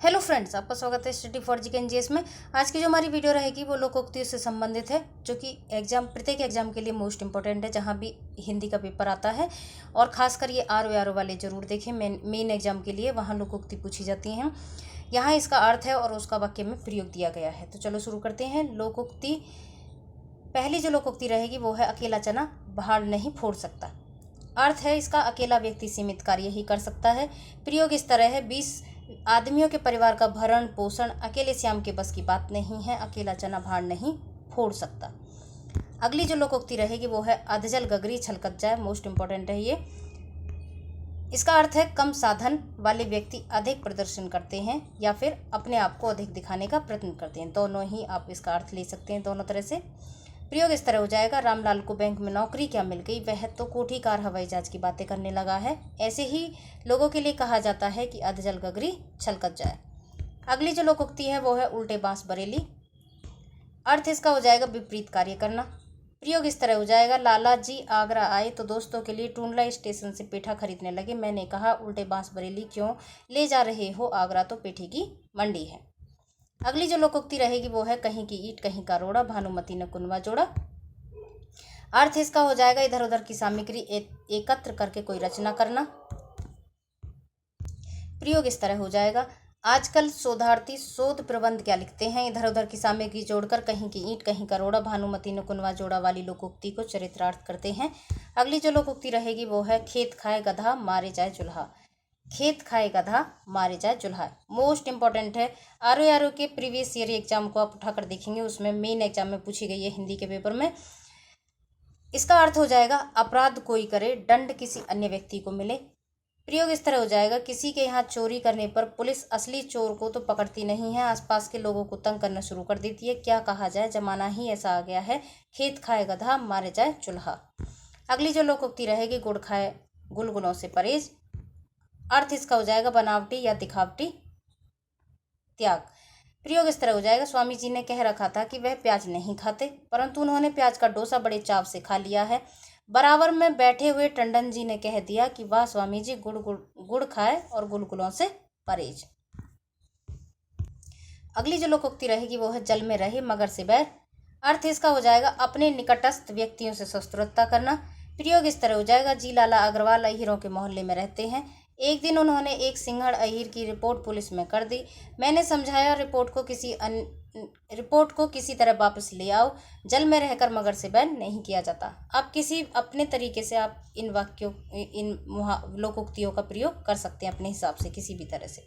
Hello friends, आपका स्वागत है study for GK and GS में। आज की जो हमारी वीडियो रहेगी वो लोकोक्तियों से संबंधित है, जो कि प्रत्येक एग्जाम के लिए मोस्ट इंपॉर्टेंट है। जहाँ भी हिंदी का पेपर आता है और खासकर ये आर वाले जरूर देखें, मेन एग्जाम के लिए वहाँ लोकोक्ति पूछी जाती हैं। यहाँ इसका अर्थ है और उसका वाक्य में प्रयोग दिया गया है। तो चलो शुरू करते हैं। लोकोक्ति, पहली जो लोकोक्ति रहेगी वो है अकेला चना भाड़ नहीं फोड़ सकता। अर्थ है इसका अकेला व्यक्ति सीमित कार्य ही कर सकता है। प्रयोग इस तरह है, 20 आदमियों के परिवार का भरण पोषण अकेले श्याम के बस की बात नहीं है, अकेला चना भाड़ नहीं फोड़ सकता। अगली जो लोकोक्ति रहेगी वो है अधजल गगरी छलकत जाए। मोस्ट इंपॉर्टेंट है ये। इसका अर्थ है कम साधन वाले व्यक्ति अधिक प्रदर्शन करते हैं या फिर अपने आप को अधिक दिखाने का प्रयत्न करते हैं। दोनों ही आप इसका अर्थ ले सकते हैं, दोनों तरह से। प्रयोग इस तरह हो जाएगा, रामलाल को बैंक में नौकरी क्या मिल गई, वह तो कोठी कार हवाई जहाज की बातें करने लगा है। ऐसे ही लोगों के लिए कहा जाता है कि अधजल गगरी छलकत जाए। अगली जो लोकोक्ति है वो है उल्टे बांस बरेली। अर्थ इसका हो जाएगा विपरीत कार्य करना। प्रयोग इस तरह हो जाएगा, लाला जी आगरा आए तो दोस्तों के लिए टूंडला स्टेशन से पेठा खरीदने लगे। मैंने कहा उल्टे बांस बरेली क्यों ले जा रहे हो, आगरा तो पेठे की मंडी है। अगली जो लोकोक्ति रहेगी वो है कहीं की ईंट कहीं का रोड़ा, भानुमति ने कुनवा जोड़ा। अर्थ इसका हो जाएगा इधर उधर की सामग्री एकत्र करके कोई रचना करना। प्रयोग इस तरह हो जाएगा, आजकल शोधार्थी शोध प्रबंध क्या लिखते हैं, इधर उधर की सामग्री जोड़कर कहीं की ईंट कहीं का रोड़ा, भानुमति ने कुनवा जोड़ा वाली लोकोक्ति को चरित्रार्थ करते हैं। अगली जो लोकोक्ति रहेगी वो है खेत खाए गधा मारे जाए चूल्हा। खेत खाए गधा मारे जाए चूल्हा मोस्ट इंपॉर्टेंट है। आर के प्रीवियस ईयर एग्जाम को आप उठाकर देखेंगे, उसमें मेन एग्जाम में पूछी गई है हिंदी के पेपर में। इसका अर्थ हो जाएगा अपराध कोई करे दंड किसी अन्य व्यक्ति को मिले। प्रयोग इस तरह हो जाएगा, किसी के यहाँ चोरी करने पर पुलिस असली चोर को तो पकड़ती नहीं है, आसपास के लोगों को तंग करना शुरू कर देती है। क्या कहा जाए, जमाना ही ऐसा आ गया है, खेत खाए गधा मारे जाए चूल्हा। अगली जो लोकोक्ति रहेगी, गुड़ खाए गुलगुलों से परहेज। अर्थ इसका हो जाएगा बनावटी या दिखावटी त्याग। प्रयोग इस तरह हो जाएगा, स्वामी जी ने कह रखा था कि वह प्याज नहीं खाते, परंतु उन्होंने प्याज का डोसा बड़े चाव से खा लिया है। बराबर में बैठे हुए टंडन जी ने कह दिया कि वाह स्वामी जी, गुड़ खाए और गुलगुलों से परहेज। अगली जो लोकोक्ति रहेगी वो है जल में रहे मगर से बैर। अर्थ इसका हो जाएगा अपने निकटस्थ व्यक्तियों से शत्रुता करना। प्रयोग इस तरह हो जाएगा, जी लाला अग्रवाल अहीरों के मोहल्ले में रहते हैं। एक दिन उन्होंने एक सिंहड़ अहीर की रिपोर्ट पुलिस में कर दी। मैंने समझाया रिपोर्ट को किसी तरह वापस ले आओ, जल में रहकर मगर से बैर नहीं किया जाता। आप किसी अपने तरीके से आप इन लोकोक्तियों का प्रयोग कर सकते हैं अपने हिसाब से, किसी भी तरह से।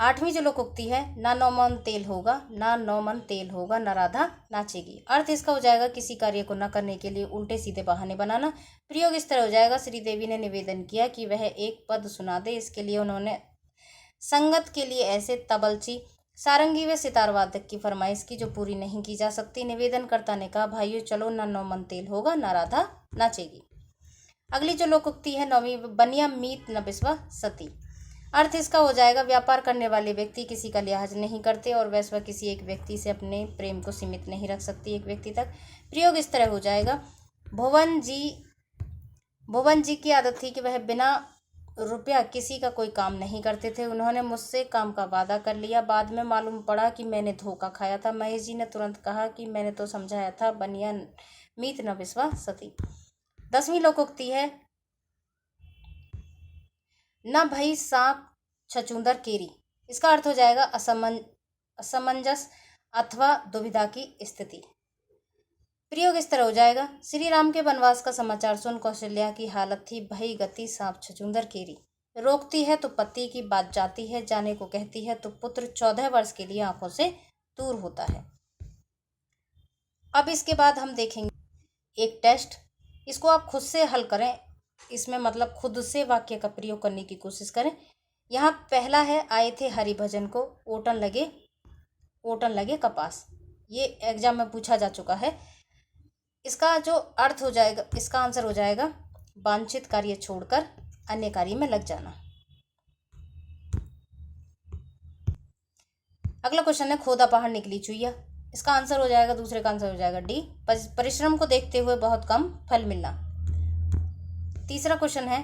आठवीं जो लोकोक्ति है, ना 9 मन तेल होगा, ना 9 मन तेल होगा, ना राधा नाचेगी। अर्थ इसका हो जाएगा किसी कार्य को न करने के लिए उल्टे सीधे बहाने बनाना। प्रयोग इस तरह हो जाएगा, श्रीदेवी ने निवेदन किया कि वह एक पद सुना दे। इसके लिए उन्होंने संगत के लिए ऐसे तबलची सारंगी व सितार वादक की फरमाइश की जो पूरी नहीं की जा सकती। निवेदनकर्ता ने कहा, भाइयों चलो, ना 9 मन तेल होगा, ना राधा नाचेगी। अगली जो लोकोक्ति है 9वीं, बनिया मीत न बिस्वा सती। अर्थ इसका हो जाएगा, व्यापार करने वाले व्यक्ति किसी का लिहाज नहीं करते और वैश्वा किसी एक व्यक्ति से अपने प्रेम को सीमित नहीं रख सकती एक व्यक्ति तक। प्रयोग इस तरह हो जाएगा, भुवन जी की आदत थी कि वह बिना रुपया किसी का कोई काम नहीं करते थे। उन्होंने मुझसे काम का वादा कर लिया, बाद में मालूम पड़ा कि मैंने धोखा खाया था। महेश जी ने तुरंत कहा कि मैंने तो समझाया था, बनिया मीत न बिस्वा सती। 10वीं लोकोक्ति है, न भई सांप छचूंदर केरी। इसका अर्थ हो जाएगा असमंजस अथवा दुविधा की स्थिति। प्रयोग इस तरह हो जाएगा, श्री राम के वनवास का समाचार सुन कौशल्या की हालत थी भई गति सांप छचूंदर केरी। रोकती है तो पति की बात जाती है, जाने को कहती है तो पुत्र 14 वर्ष के लिए आंखों से दूर होता है। अब इसके बाद हम देखेंगे एक टेस्ट, इसको आप खुद से हल करें। इसमें मतलब खुद से वाक्य का प्रयोग करने की कोशिश करें। यहाँ पहला है, आए थे हरिभजन को ओटन लगे कपास। ये एग्जाम में पूछा जा चुका है। इसका जो अर्थ हो जाएगा, इसका आंसर हो जाएगा वांछित कार्य छोड़कर अन्य कार्य में लग जाना। अगला क्वेश्चन है, खोदा पहाड़ निकली चुईया। इसका आंसर हो जाएगा, दूसरे का आंसर हो जाएगा डी, परिश्रम को देखते हुए बहुत कम फल मिलना। तीसरा क्वेश्चन है,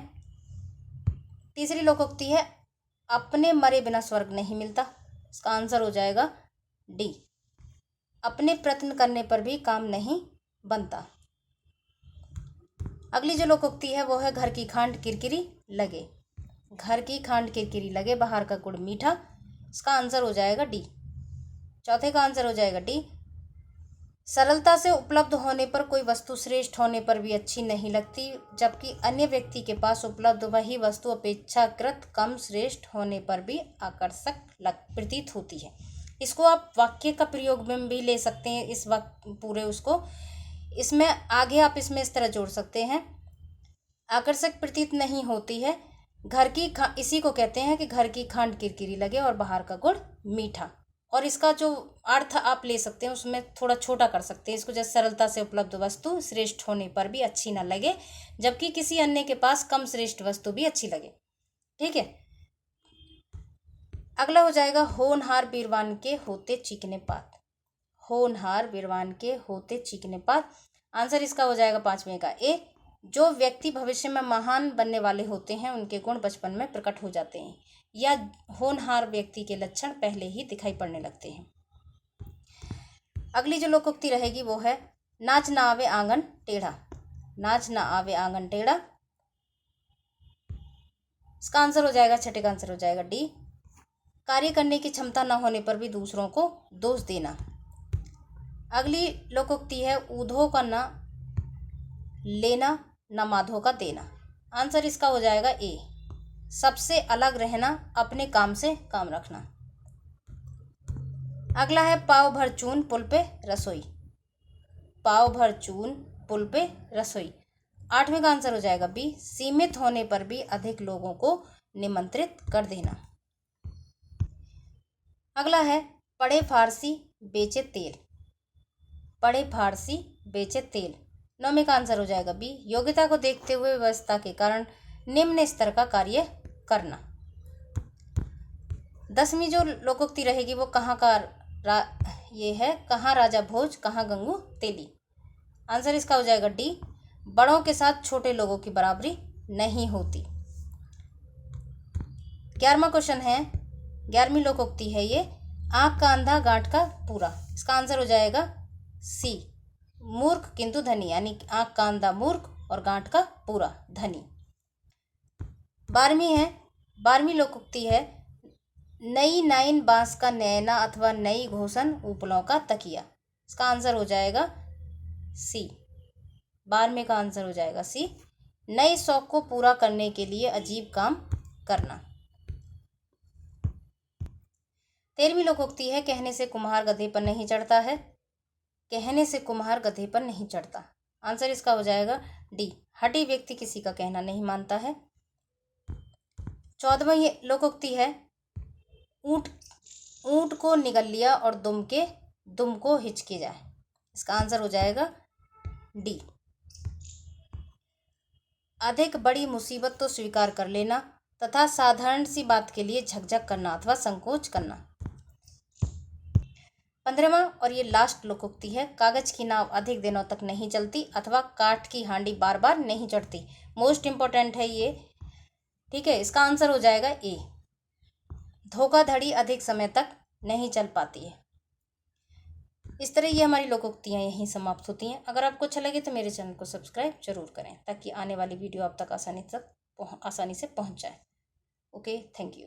तीसरी लोकोक्ति है, अपने मरे बिना स्वर्ग नहीं मिलता। इसका आंसर हो जाएगा डी। अपने प्रयत्न करने पर भी काम नहीं बनता। अगली जो लोकोक्ति है वो है घर की खांड किरकिरी लगे। घर की खांड किरकिरी लगे, बाहर का गुड़ मीठा। इसका आंसर हो जाएगा डी। चौथे का आंसर हो जाएगा डी। सरलता से उपलब्ध होने पर कोई वस्तु श्रेष्ठ होने पर भी अच्छी नहीं लगती, जबकि अन्य व्यक्ति के पास उपलब्ध वही वस्तु अपेक्षाकृत कम श्रेष्ठ होने पर भी आकर्षक प्रतीत होती है। इसको आप वाक्य का प्रयोग में भी ले सकते हैं। इस वक्त पूरे उसको इसमें आगे आप इसमें इस तरह जोड़ सकते हैं, आकर्षक प्रतीत नहीं होती है। घर की इसी को कहते हैं कि घर की खांड किरकिरी लगे और बाहर का गुड़ मीठा। और इसका जो अर्थ आप ले सकते हैं उसमें थोड़ा छोटा कर सकते हैं इसको, जैसे सरलता से उपलब्ध वस्तु श्रेष्ठ होने पर भी अच्छी ना लगे, जबकि किसी अन्य के पास कम श्रेष्ठ वस्तु भी अच्छी लगे। ठीक है, अगला हो जाएगा होनहार बीरवान के होते चीकने पात। होनहार बीरवान के होते चीकने पात। आंसर इसका हो जाएगा पांचवें का ए। जो व्यक्ति भविष्य में महान बनने वाले होते हैं उनके गुण बचपन में प्रकट हो जाते हैं, या होनहार व्यक्ति के लक्षण पहले ही दिखाई पड़ने लगते हैं। अगली जो लोकोक्ति रहेगी वो है नाच ना आवे आंगन टेढ़ा। नाच ना आवे आंगन टेढ़ा। इसका आंसर हो जाएगा, छठे का आंसर हो जाएगा डी। कार्य करने की क्षमता न होने पर भी दूसरों को दोष देना। अगली लोकोक्ति है ऊधो का न लेना न माधो का देना। आंसर इसका हो जाएगा ए। सबसे अलग रहना, अपने काम से काम रखना। अगला है पाव भर चून पुल पे रसोई। पाव भर चून पुल पे रसोई। आठवें का आंसर हो जाएगा बी। सीमित होने पर भी अधिक लोगों को निमंत्रित कर देना। अगला है पढ़े फारसी बेचे तेल। पढ़े फारसी बेचे तेल। नौवें का आंसर हो जाएगा बी। योग्यता को देखते हुए व्यवस्था के कारण निम्न स्तर का कार्य करना। 10वीं जो लोकोक्ति रहेगी वो कहाँ का ये है, कहाँ राजा भोज कहाँ गंगू तेली। आंसर इसका हो जाएगा डी। बड़ों के साथ छोटे लोगों की बराबरी नहीं होती। 11वां क्वेश्चन है, 11वीं लोकोक्ति है ये, आँख का अंधा गांठ का पूरा। इसका आंसर हो जाएगा सी। मूर्ख किंतु धनी, यानी आँख का अंधा मूर्ख और गांठ का पूरा धनी। 12वीं लोकोक्ति है नई नाइन बांस का नैना अथवा नई घोसन उपलों का तकिया। इसका आंसर हो जाएगा सी। 12वें का आंसर हो जाएगा सी। नए शौक को पूरा करने के लिए अजीब काम करना। 13वीं लोकोक्ति है कहने से कुम्हार गधे पर नहीं चढ़ता है। कहने से कुम्हार गधे पर नहीं चढ़ता। आंसर इसका हो जाएगा डी। हठी व्यक्ति किसी का कहना नहीं मानता है। 14वीं लोकोक्ति है ऊंट को निगल लिया और दुम को हिचके जाए। इसका आंसर हो जाएगा डी। अधिक बड़ी मुसीबत तो स्वीकार कर लेना तथा साधारण सी बात के लिए झकझक करना अथवा संकोच करना। 15वां और ये लास्ट लोकोक्ति है कागज की नाव अधिक दिनों तक नहीं चलती अथवा काठ की हांडी बार बार नहीं चढ़ती। मोस्ट इंपॉर्टेंट है ये। ठीक है, इसका आंसर हो जाएगा ए। धोखाधड़ी अधिक समय तक नहीं चल पाती है। इस तरह ये हमारी लोकोक्तियाँ यहीं समाप्त होती हैं। अगर आपको अच्छा लगे तो मेरे चैनल को सब्सक्राइब जरूर करें ताकि आने वाली वीडियो आप तक आसानी से पहुंच जाए। Okay, thank you.